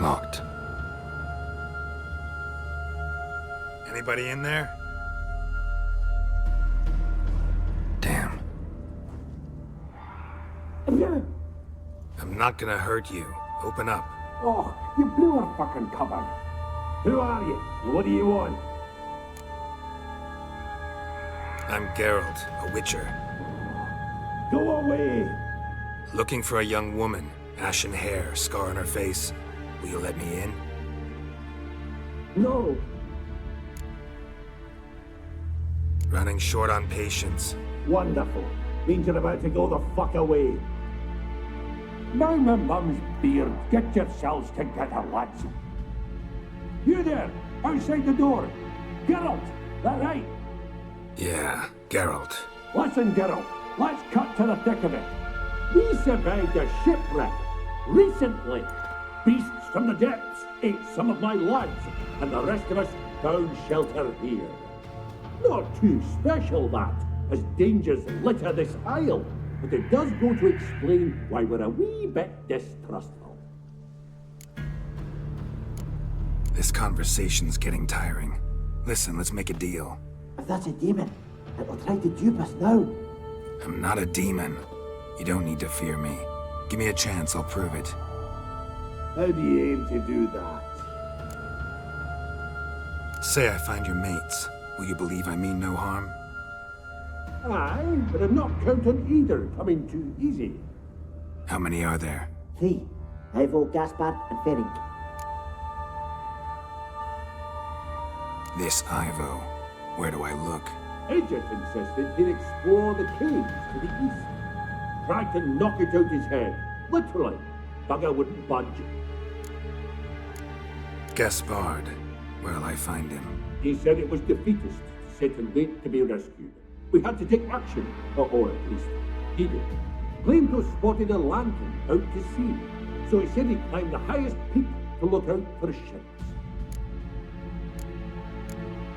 Locked. Anybody in there? Damn. I'm not gonna hurt you. Open up. Oh, you blew our fucking cover. Who are you? What do you want? I'm Geralt, a witcher. Go away! Looking for a young woman. Ashen hair, scar on her face. Will you let me in? No! Running short on patience. Wonderful. Means you're about to go the fuck away. Now my mum's beard. Get yourselves together, lads. You there, outside the door. Geralt, that right? Yeah, Geralt. Listen, Geralt, let's cut to the thick of it. We survived a shipwreck recently. Beasts from the depths ate some of my lads, and the rest of us found shelter here. Not too special, that, as dangers litter this isle, but it does go to explain why we're a wee bit distrustful. This conversation's getting tiring. Listen, let's make a deal. If that's a demon, it will try to dupe us now. I'm not a demon. You don't need to fear me. Give me a chance, I'll prove it. How do you aim to do that? Say I find your mates. Will you believe I mean no harm? Aye, but I'm not counting either coming too easy. How many are there? 3. Ivo, Gaspard, and Ferenc. This Ivo. Where do I look? Agent insisted he'd explore the caves to the east. Tried to knock it out his head. Literally. Bugger wouldn't budge. Gaspard. Where'll I find him? He said it was defeatist, set and wait to be rescued. We had to take action, or at least he did. Claimed to have spotted a lantern out to sea, so he said he'd climb the highest peak to look out for ships.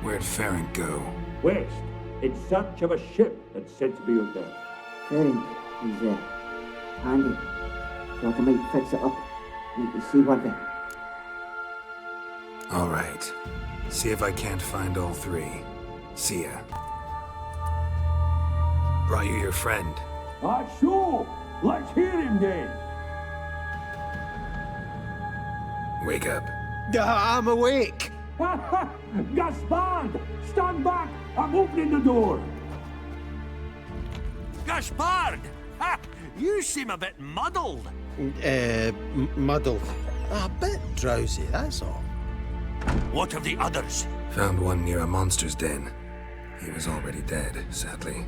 Where'd Ferenc go? West, in search of a ship that's said to be out there. Ferenc is handy. Thought I might fix it up. Need to see one there. All right. See if I can't find all 3. See ya. Brought you your friend. Sure. Let's hear him then. Wake up. I'm awake. Gaspard! Stand back! I'm opening the door! Gaspard! Ha! You seem a bit muddled. Muddled. A bit drowsy, that's all. What of the others? Found one near a monster's den. He was already dead, sadly.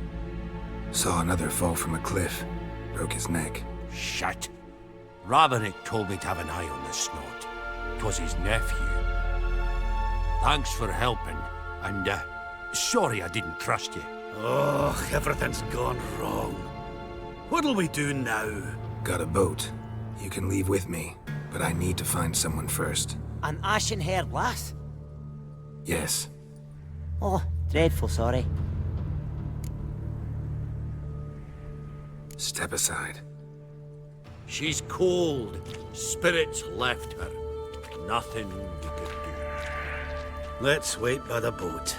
Saw another fall from a cliff. Broke his neck. Shit. Ravenik told me to have an eye on the snot. 'Twas his nephew. Thanks for helping, and sorry I didn't trust you. Oh, everything's gone wrong. What'll we do now? Got a boat. You can leave with me, but I need to find someone first. An ashen-haired lass? Yes. Oh, dreadful sorry. Step aside. She's cold. Spirits left her. Nothing we could do. Let's wait by the boat.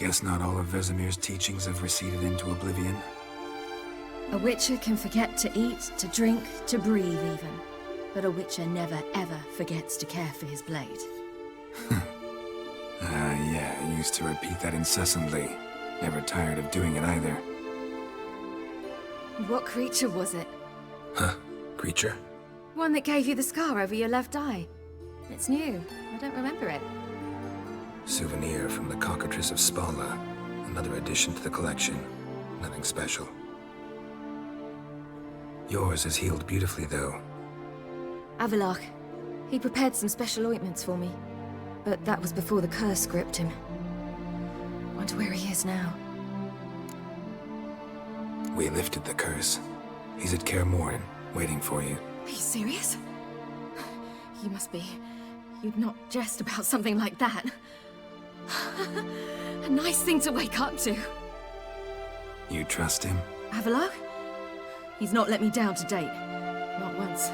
Guess not all of Vesemir's teachings have receded into oblivion. A witcher can forget to eat, to drink, to breathe even. But a witcher never ever forgets to care for his blade. Yeah, I used to repeat that incessantly. Never tired of doing it either. What creature was it? Huh? Creature? One that gave you the scar over your left eye. It's new. I don't remember it. Souvenir from the Cockatrice of Spala. Another addition to the collection. Nothing special. Yours is healed beautifully, though. Avallac'h. He prepared some special ointments for me. But that was before the curse gripped him. Wonder where he is now. We lifted the curse. He's at Kaer Morhen, waiting for you. Are you serious? You must be. You'd not jest about something like that. A nice thing to wake up to. You trust him? Avallac'h? He's not let me down to date. Not once.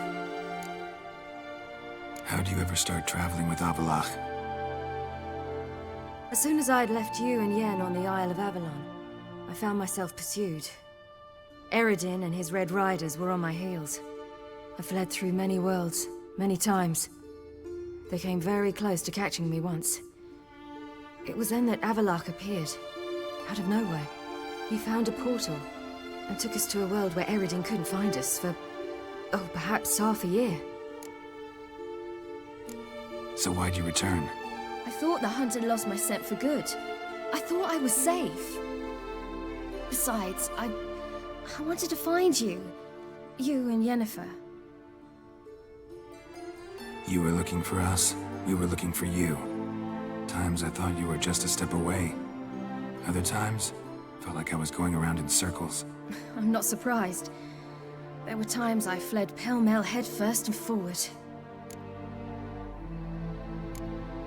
How'd you ever start traveling with Avallac'h? As soon as I'd left you and Yen on the Isle of Avalon, I found myself pursued. Eredin and his Red Riders were on my heels. I fled through many worlds, many times. They came very close to catching me once. It was then that Avallac'h appeared, out of nowhere. He found a portal, and took us to a world where Eredin couldn't find us for, perhaps half a year. So why'd you return? I thought the hunt had lost my scent for good. I thought I was safe. Besides, I wanted to find you. You and Yennefer. You were looking for us, we were looking for you. Times I thought you were just a step away. Other times, felt like I was going around in circles. I'm not surprised. There were times I fled pell-mell headfirst and forward.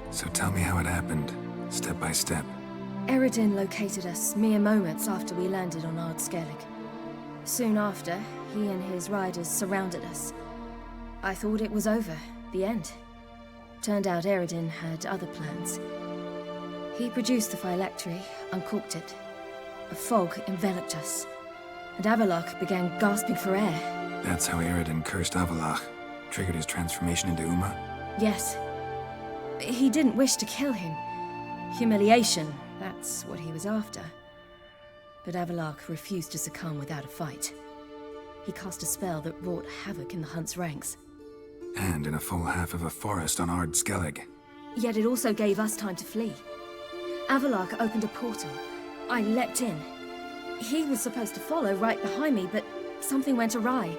So tell me how it happened, step by step. Eredin located us mere moments after we landed on Ard Skellig. Soon after, he and his riders surrounded us. I thought it was over, the end. Turned out Eredin had other plans. He produced the phylactery, uncorked it. A fog enveloped us, and Avallac'h began gasping for air. That's how Eredin cursed Avallac'h, triggered his transformation into Uma? Yes. He didn't wish to kill him. Humiliation, that's what he was after. But Avallac'h refused to succumb without a fight. He cast a spell that wrought havoc in the hunt's ranks. And in a full half of a forest on Ard Skellig. Yet it also gave us time to flee. Avallac'h opened a portal. I leapt in. He was supposed to follow right behind me, but something went awry.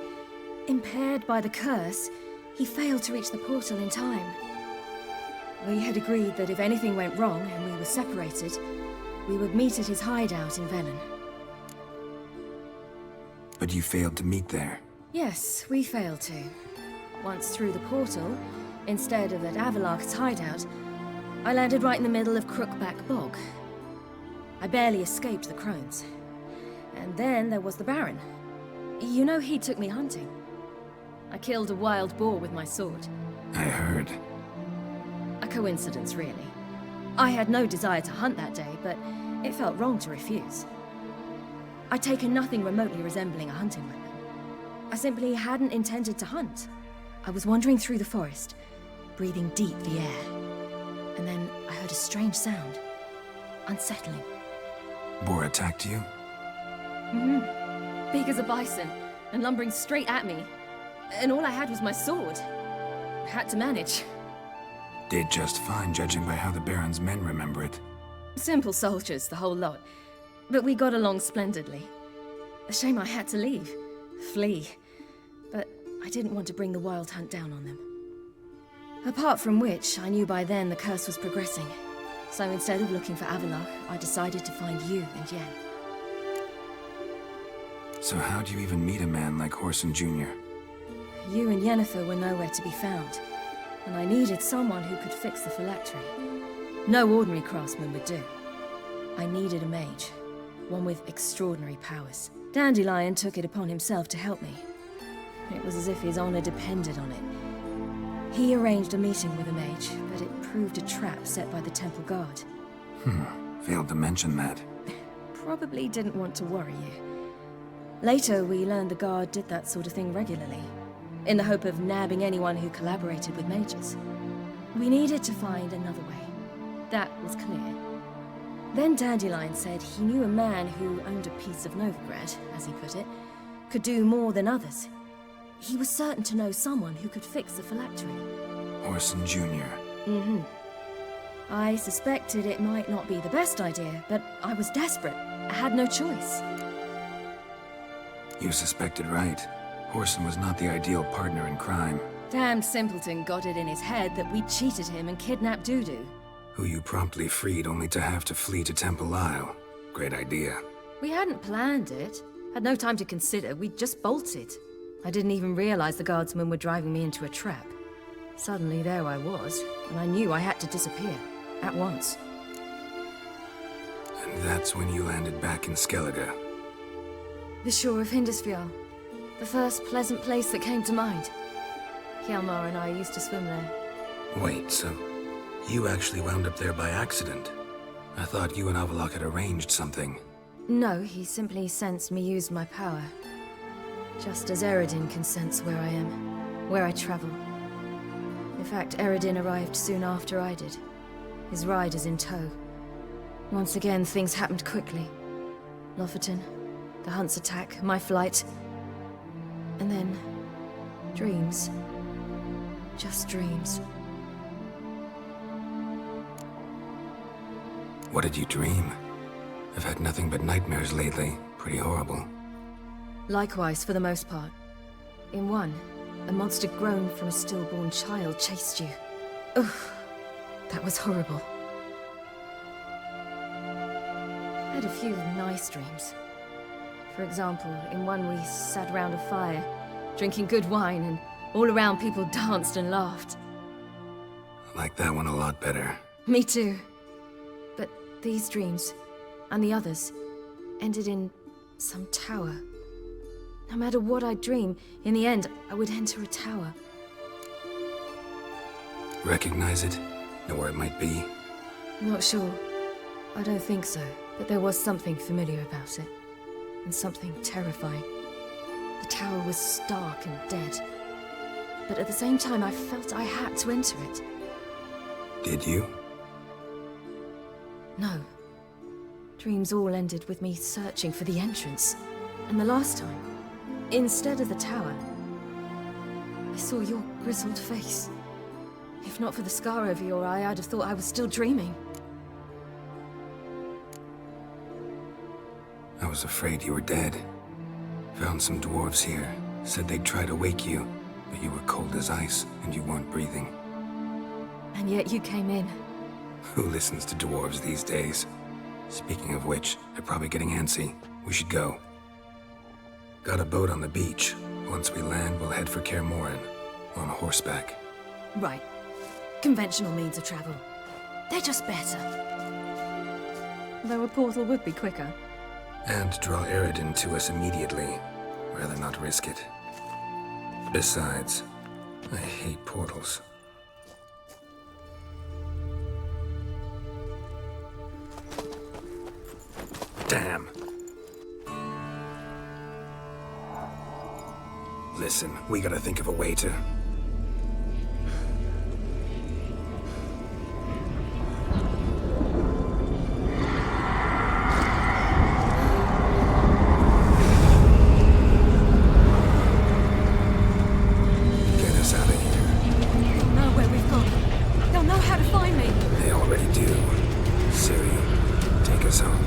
Impaired by the curse, he failed to reach the portal in time. We had agreed that if anything went wrong and we were separated, we would meet at his hideout in Velen. But you failed to meet there. Yes, we failed to. Once through the portal, instead of at Avallac'h's hideout, I landed right in the middle of Crookback Bog. I barely escaped the crones. And then there was the Baron. You know, he took me hunting. I killed a wild boar with my sword. I heard. A coincidence, really. I had no desire to hunt that day, but it felt wrong to refuse. I'd taken nothing remotely resembling a hunting weapon. I simply hadn't intended to hunt. I was wandering through the forest, breathing deep the air. And then I heard a strange sound. Unsettling. Boar attacked you? Big as a bison, and lumbering straight at me. And all I had was my sword. Had to manage. Did just fine, judging by how the Baron's men remember it. Simple soldiers, the whole lot. But we got along splendidly. A shame I had to leave. Flee. But I didn't want to bring the Wild Hunt down on them. Apart from which, I knew by then the curse was progressing. So instead of looking for Avallac'h, I decided to find you and Yen. So how'd you even meet a man like Whoreson Jr.? You and Yennefer were nowhere to be found, and I needed someone who could fix the phylactery. No ordinary craftsman would do. I needed a mage, one with extraordinary powers. Dandelion took it upon himself to help me. It was as if his honor depended on it. He arranged a meeting with a mage, but it proved a trap set by the Temple Guard. Failed to mention that. Probably didn't want to worry you. Later, we learned the Guard did that sort of thing regularly, in the hope of nabbing anyone who collaborated with mages. We needed to find another way. That was clear. Then Dandelion said he knew a man who owned a piece of Novigrad, as he put it, could do more than others. He was certain to know someone who could fix the phylactery. Orson Jr. Mm-hmm. I suspected it might not be the best idea, but I was desperate. I had no choice. You suspected right. Orson was not the ideal partner in crime. Damned simpleton got it in his head that we cheated him and kidnapped Dudu. Who you promptly freed only to have to flee to Temple Isle. Great idea. We hadn't planned it. Had no time to consider. We just bolted. I didn't even realize the guardsmen were driving me into a trap. Suddenly there I was, and I knew I had to disappear. At once. And that's when you landed back in Skellige. The shore of Hindisfjall. The first pleasant place that came to mind. Hjalmar and I used to swim there. Wait, so you actually wound up there by accident? I thought you and Avallac'h had arranged something. No, he simply sensed me use my power. Just as Eredin can sense where I am, where I travel. In fact, Eredin arrived soon after I did. His riders in tow. Once again, things happened quickly. Lofoten, the Hunt's attack, my flight. And then... dreams. Just dreams. What did you dream? I've had nothing but nightmares lately. Pretty horrible. Likewise, for the most part. In one, a monster grown from a stillborn child chased you. Ugh. That was horrible. I had a few nice dreams. For example, in one we sat around a fire, drinking good wine, and all around people danced and laughed. I like that one a lot better. Me too. But these dreams, and the others, ended in some tower. No matter what I dream, in the end, I would enter a tower. Recognize it? Know where it might be? Not sure. I don't think so. But there was something familiar about it. And something terrifying. The tower was stark and dead. But at the same time, I felt I had to enter it. Did you? No. Dreams all ended with me searching for the entrance. And the last time, instead of the tower, I saw your grizzled face. If not for the scar over your eye, I'd have thought I was still dreaming. I was afraid you were dead. Found some dwarves here. Said they'd try to wake you, but you were cold as ice and you weren't breathing. And yet you came in. Who listens to dwarves these days? Speaking of which, they're probably getting antsy. We should go. Got a boat on the beach. Once we land, we'll head for Kaer Morhen. On horseback. Right. Conventional means of travel. They're just better. Though a portal would be quicker. And draw Eredin to us immediately. Rather not risk it. Besides, I hate portals. Damn. Listen, we gotta think of a way to... get us out of here. They'll know where we've gone. They'll know how to find me. They already do. Ciri, take us home.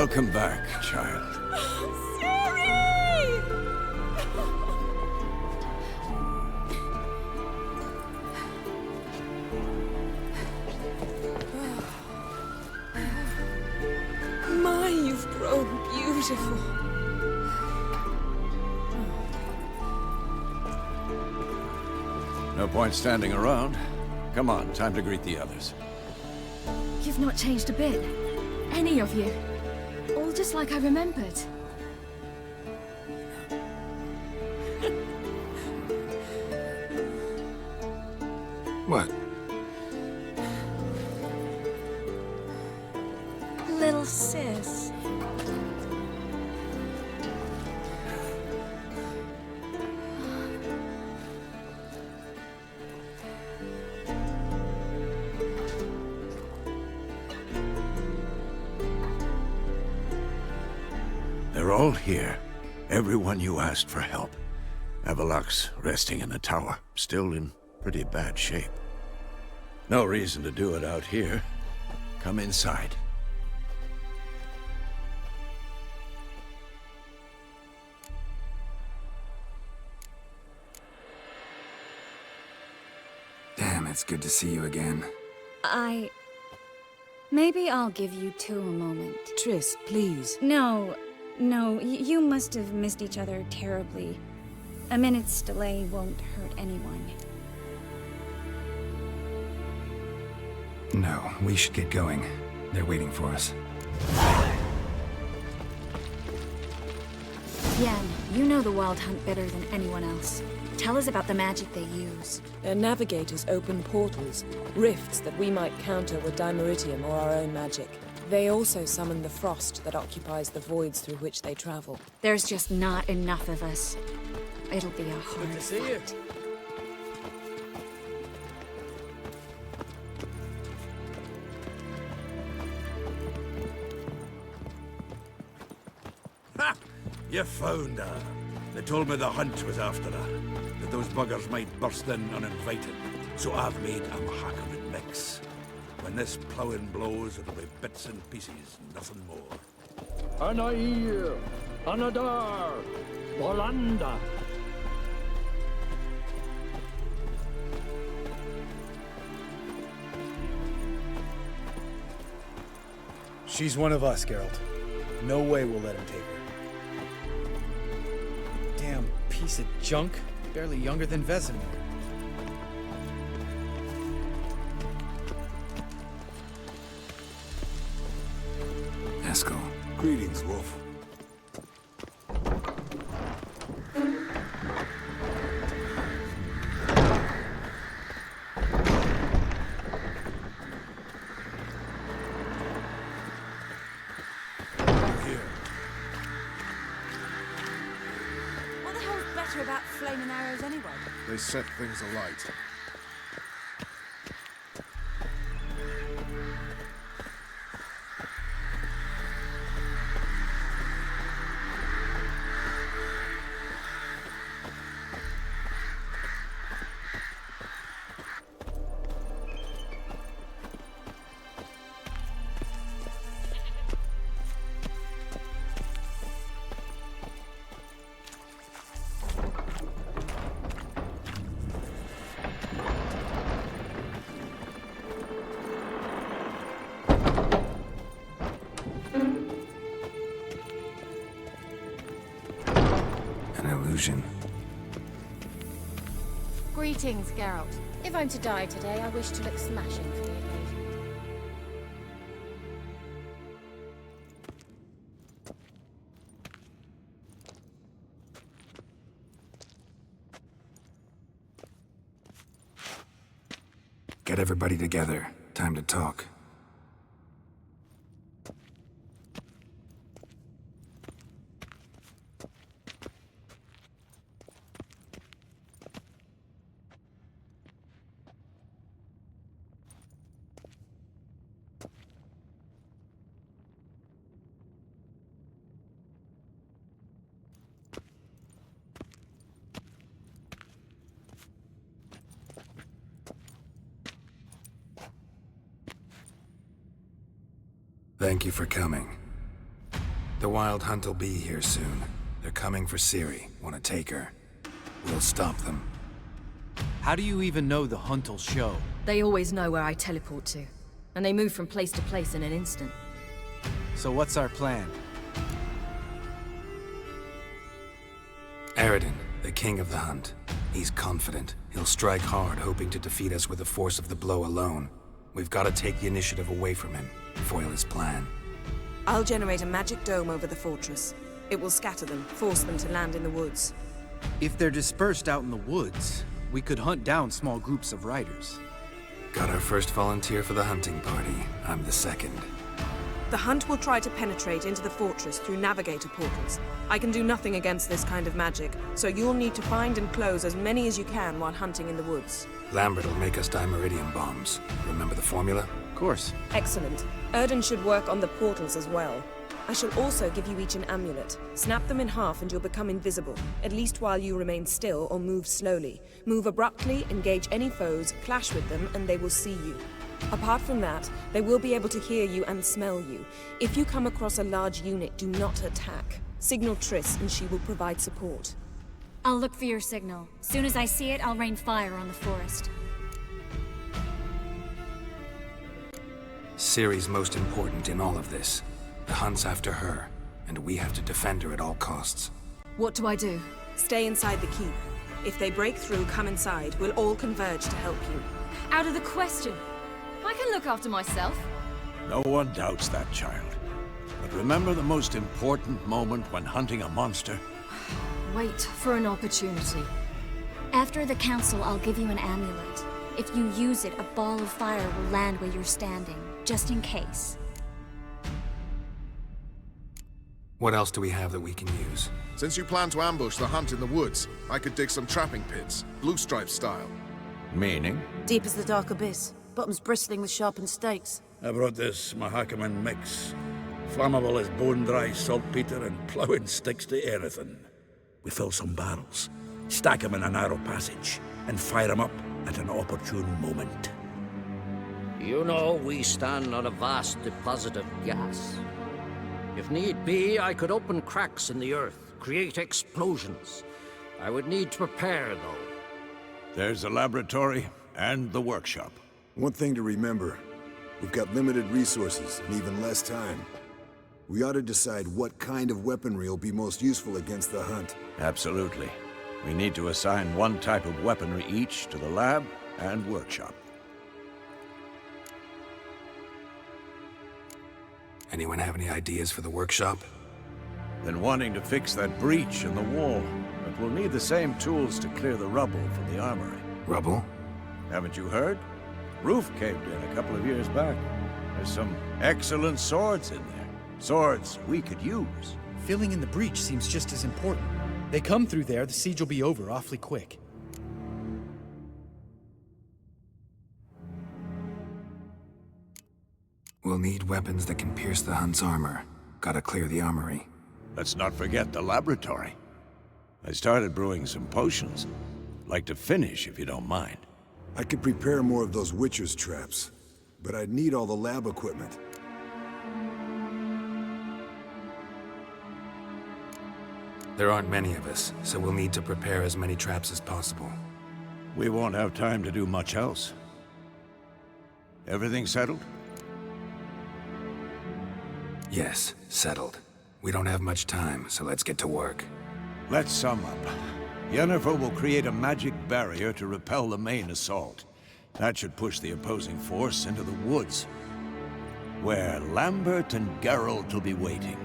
Welcome back, child. My, you've grown beautiful. No point standing around. Come on, time to greet the others. You've not changed a bit. Any of you. All just like I remembered. What? Little sis. They're all here. Everyone you asked for help. Avallac'h's resting in the tower, still in pretty bad shape. No reason to do it out here. Come inside. Damn, it's good to see you again. Maybe I'll give you two a moment. Triss, please. No, you must have missed each other terribly. A minute's delay won't hurt anyone. No, we should get going. They're waiting for us. Yen, you know the Wild Hunt better than anyone else. Tell us about the magic they use. Their navigators open portals, rifts that we might counter with Dimeritium or our own magic. They also summon the frost that occupies the voids through which they travel. There's just not enough of us. It'll be a hard fight. Ha! You found her. They told me the hunt was after her, that those buggers might burst in uninvited. So I've made a Mahakaman mix. When this ploughing blows, it'll be bits and pieces, nothing more. Anair, Anadar, Volanda. She's one of us, Geralt. No way we'll let him take her. Damn piece of junk. Barely younger than Vesemir. Eskel. Greetings, Wolf. What the hell's better about flaming arrows anyway? They set things alight. Illusion. Greetings, Geralt. If I'm to die today, I wish to look smashing for the occasion. Get everybody together. Time to talk. Thank you for coming. The Wild Hunt will be here soon. They're coming for Ciri. Want to take her. We'll stop them. How do you even know the Hunt will show? They always know where I teleport to. And they move from place to place in an instant. So what's our plan? Eredin, the king of the Hunt. He's confident. He'll strike hard, hoping to defeat us with the force of the blow alone. We've got to take the initiative away from him, foil his plan. I'll generate a magic dome over the fortress. It will scatter them, force them to land in the woods. If they're dispersed out in the woods, we could hunt down small groups of riders. Got our first volunteer for the hunting party. I'm the second. The Hunt will try to penetrate into the fortress through navigator portals. I can do nothing against this kind of magic, so you'll need to find and close as many as you can while hunting in the woods. Lambert will make us dimeridium bombs. Remember the formula? Of course. Excellent. Erden should work on the portals as well. I shall also give you each an amulet. Snap them in half and you'll become invisible, at least while you remain still or move slowly. Move abruptly, engage any foes, clash with them, and they will see you. Apart from that, they will be able to hear you and smell you. If you come across a large unit, do not attack. Signal Triss and she will provide support. I'll look for your signal. Soon as I see it, I'll rain fire on the forest. Ciri's most important in all of this. The Hunt's after her, and we have to defend her at all costs. What do I do? Stay inside the keep. If they break through, come inside. We'll all converge to help you. Out of the question. I can look after myself. No one doubts that, child. But remember the most important moment when hunting a monster? Wait for an opportunity. After the council, I'll give you an amulet. If you use it, a ball of fire will land where you're standing, just in case. What else do we have that we can use? Since you plan to ambush the Hunt in the woods, I could dig some trapping pits, blue stripe style. Meaning? Deep as the dark abyss, bottoms bristling with sharpened stakes. I brought this Mahakaman mix. Flammable as bone-dry saltpeter and ploughing sticks to anything. We fill some barrels, stack them in a narrow passage, and fire them up at an opportune moment. You know, we stand on a vast deposit of gas. If need be, I could open cracks in the earth, create explosions. I would need to prepare, though. There's the laboratory and the workshop. One thing to remember, we've got limited resources and even less time. We ought to decide what kind of weaponry will be most useful against the Hunt. Absolutely. We need to assign one type of weaponry each to the lab and workshop. Anyone have any ideas for the workshop? Been wanting to fix that breach in the wall, but we'll need the same tools to clear the rubble from the armory. Rubble? Haven't you heard? Roof caved in a couple of years back. There's some excellent swords in there. Swords we could use. Filling in the breach seems just as important. They come through there, the siege will be over awfully quick. We'll need weapons that can pierce the Hunt's armor. Gotta clear the armory. Let's not forget the laboratory. I started brewing some potions. Like to finish, if you don't mind. I could prepare more of those Witcher's traps, but I'd need all the lab equipment. There aren't many of us, so we'll need to prepare as many traps as possible. We won't have time to do much else. Everything settled? Yes, settled. We don't have much time, so let's get to work. Let's sum up. Yennefer will create a magic barrier to repel the main assault. That should push the opposing force into the woods, where Lambert and Geralt will be waiting.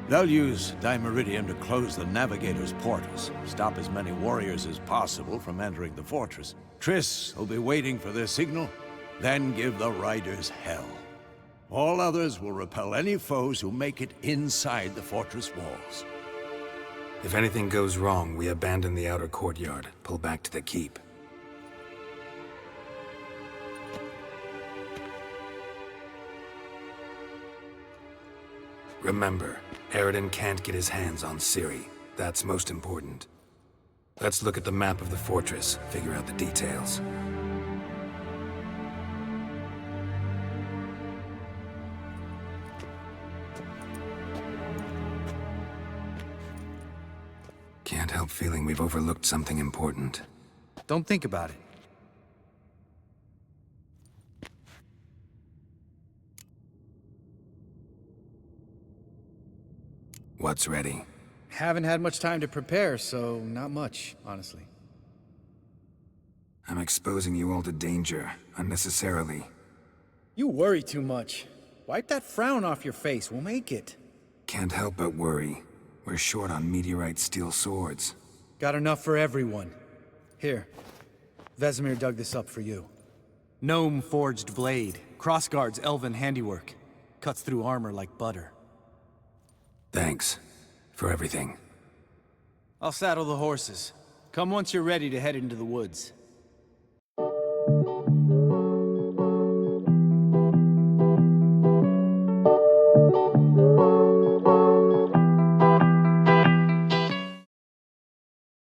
They'll use Dimeridium to close the Navigator's portals, stop as many warriors as possible from entering the fortress. Triss will be waiting for their signal, then give the riders hell. All others will repel any foes who make it inside the fortress walls. If anything goes wrong, we abandon the outer courtyard, pull back to the keep. Remember, Eredin can't get his hands on Ciri. That's most important. Let's look at the map of the fortress, figure out the details. Can't help feeling we've overlooked something important. Don't think about it. What's ready? Haven't had much time to prepare, so not much, honestly. I'm exposing you all to danger, unnecessarily. You worry too much. Wipe that frown off your face, we'll make it. Can't help but worry. We're short on meteorite steel swords. Got enough for everyone. Here, Vesemir dug this up for you. Gnome forged blade. Crossguard's elven handiwork. Cuts through armor like butter. Thanks. For everything. I'll saddle the horses. Come once you're ready to head into the woods.